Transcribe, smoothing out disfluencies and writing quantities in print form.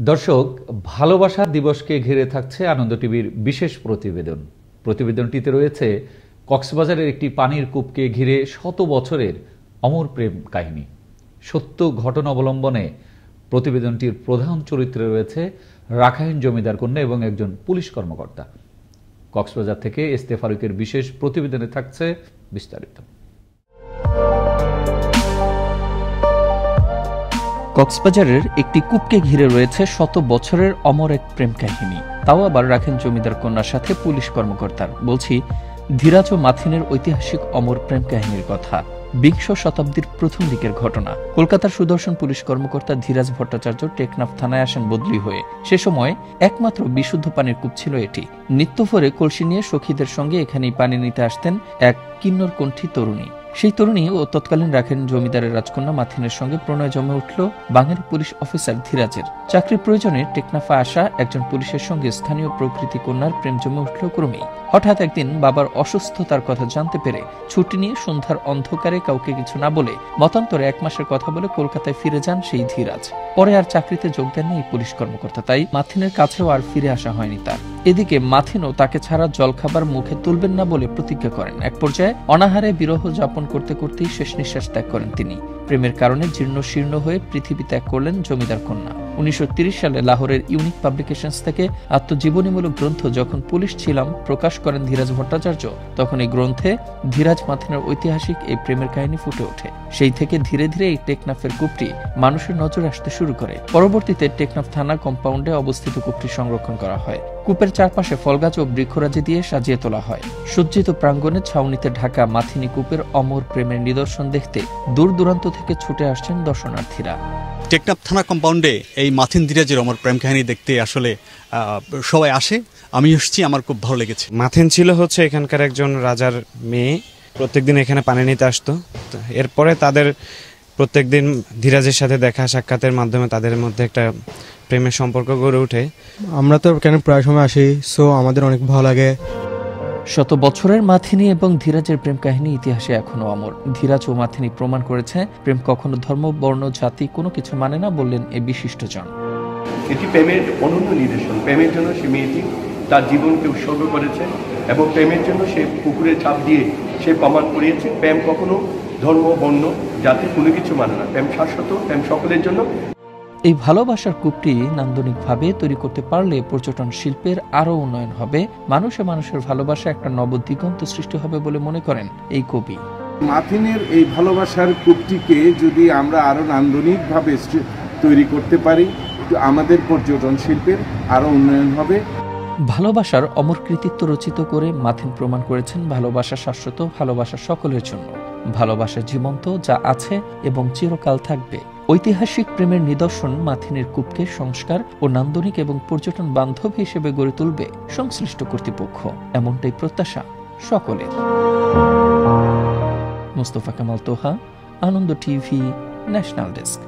দর্শক, ভালোবাসা দিবসকে ঘিরে থাকছে আনন্দ টিভির বিশেষ প্রতিবেদন। প্রতিবেদনটিতে রয়েছে কক্সবাজারের একটি পানির কূপকে ঘিরে শত বছরের অমর প্রেম কাহিনী। সত্য ঘটনা অবলম্বনে প্রতিবেদনটির প্রধান চরিত্রে রয়েছে রাখাইন জমিদার কন্যা এবং একজন পুলিশ কর্মকর্তা। কক্সবাজার থেকে এসতে ফারুকের বিশেষ প্রতিবেদনে থাকছে বিস্তারিত। কক্সবাজারের একটি কূপকে ঘিরে রয়েছে শত বছরের অমর এক প্রেম কাহিনী, তাও আবার রাখাইন জমিদার কন্যার সাথে পুলিশ কর্মকর্তার। বলছি ধীরাজ ও মাথিনের ঐতিহাসিক অমর প্রেম কাহিনীর কথা। বিংশ শতাব্দীর প্রথম দিকের ঘটনা। কলকাতার সুদর্শন পুলিশ কর্মকর্তা ধীরাজ ভট্টাচার্য টেকনাফ থানায় আসেন বদলি হয়ে। সে সময় একমাত্র বিশুদ্ধ পানির কূপ ছিল এটি। নিত্যভরে কলসি নিয়ে সখীদের সঙ্গে এখানেই পানি নিতে আসতেন এক কিন্নর কণ্ঠী তরুণী। সেই তরুণী ও তৎকালীন রাখাইন জমিদারের রাজকন্যা মাথিনের সঙ্গে প্রণয় জমে উঠল বাঙালি পুলিশ অফিসার ধীরাজের। চাকরির প্রয়োজনে টেকনাফে আসা একজন পুলিশের সঙ্গে স্থানীয় প্রকৃতি কন্যার প্রেম জমে উঠল ক্রমেই। হঠাৎ একদিন বাবার অসুস্থতার কথা জানতে পেরে ছুটি নিয়ে সন্ধ্যার অন্ধকারে কাউকে কিছু না বলে মতান্তরে 1 মাসের কথা বলে কলকাতায় ফিরে যান সেই ধীরাজ। পরে আর চাকরিতে যোগ দেননি এই পুলিশ কর্মকর্তা, তাই মাথিনের কাছেও আর ফিরে আসা হয়নি তার। এদিকে মাথিনও তাকে ছাড়া জলখাবার মুখে তুলবেন না বলে প্রতিজ্ঞা করেন। এক পর্যায়ে অনাহারে বিরহ যাপন করতে করতেই শেষ নিঃশ্বাস ত্যাগ করেন তিনি। প্রেমের কারণে জীর্ণ শীর্ণ হয়ে পৃথিবী ত্যাগ করলেন জমিদার কন্যা। 1930 সালে লাহোরের ইউনিক পাবলিকেশনস থেকে আত্মজীবনীমূলক গ্রন্থ যখন পুলিশ ছিলাম প্রকাশ করেন ধীরাজ ভট্টাচার্য, তখন এই গ্রন্থে ধীরাজ মাথিনের ঐতিহাসিক এই প্রেমের কাহিনী ফুটে ওঠে। সেই থেকে ধীরে ধীরে এই টেকনাফের কূপটি মানুষের নজরে আসতে শুরু করে। পরবর্তীতে টেকনাফ থানা কম্পাউন্ডে অবস্থিত কূপটি সংরক্ষণ করা হয়। কূপের চারপাশে ফলগাছ ও বৃক্ষরাজি দিয়ে সাজিয়ে তোলা হয়। সজ্জিত প্রাঙ্গণে ছাউনিতে ঢাকা মাথিনী কূপের অমর প্রেমের নিদর্শন দেখতে দূর দূরান্ত থেকে ছুটে আসছেন দর্শনার্থীরা। টেকনাফ থানা কম্পাউন্ডে এই মাথিন ধীরাজের অমর প্রেম কাহিনী দেখতে আসলে সবাই আসে। আমি এসেছি, আমার খুব ভালো লেগেছে। মাথিন ছিল এখানকার একজন রাজার মেয়ে। প্রত্যেকদিন এখানে পানি নিতে আসতো। এরপরে তাদের প্রত্যেকদিন ধীরাজের সাথে দেখা সাক্ষাতের মাধ্যমে তাদের মধ্যে একটা প্রেমের সম্পর্ক গড়ে ওঠে। আমরা তো এখানে প্রায় সময় আসি, সো আমাদের অনেক ভালো লাগে। শত বছরের মাথিনী এবং ধীরাজের প্রেম কাহিনী ইতিহাসে এখনো অমর। ধীরাজ ও মাথিনী প্রমাণ করেছে প্রেম কখনো ধর্ম, বর্ণ, জাতি কোনো কিছু মানে না, বললেন এই বিশিষ্টজন। এটি প্রেমের অনন্য নিদর্শন। প্রেমের জন্য সে মেয়েটি তার জীবনকে উৎসর্গ করেছে এবং প্রেমের জন্য সে পুকুরে চাপ দিয়ে সে প্রমাণ করিয়েছে প্রেম কখনো ধর্ম, বর্ণ, জাতি কোনো কিছু মানে না। প্রেম শাশ্বত, প্রেম সকলের জন্য। এই ভালোবাসার কূপটি নান্দনিকভাবে তৈরি করতে পারলে পর্যটন শিল্পের আরও উন্নয়ন হবে। মানুষে মানুষের ভালোবাসা একটা নবদিগন্ত সৃষ্টি হবে বলে মনে করেন এই কবি। মাথিনের এই ভালোবাসার কূপটিকে যদি আমরা আরো নান্দনিকভাবে তৈরি করতে পারি, আমাদের পর্যটন শিল্পের আরো উন্নয়ন হবে। ভালোবাসার অমর কৃতিত্ব রচিত করে মাথিন প্রমাণ করেছেন ভালোবাসা শাশ্বত, ভালোবাসা সকলের জন্য। ভালোবাসা জীবন্ত, যা আছে এবং চিরকাল থাকবে। ঐতিহাসিক প্রেমের নিদর্শন মাথিনের কূপকে সংস্কার ও নান্দনিক এবং পর্যটন বান্ধব হিসেবে গড়ে তুলবে সংশ্লিষ্ট কর্তৃপক্ষ, এমনটাই প্রত্যাশা সকলের। মুস্তফা কামাল তোহা, আনন্দ টিভি, ন্যাশনাল ডেস্ক।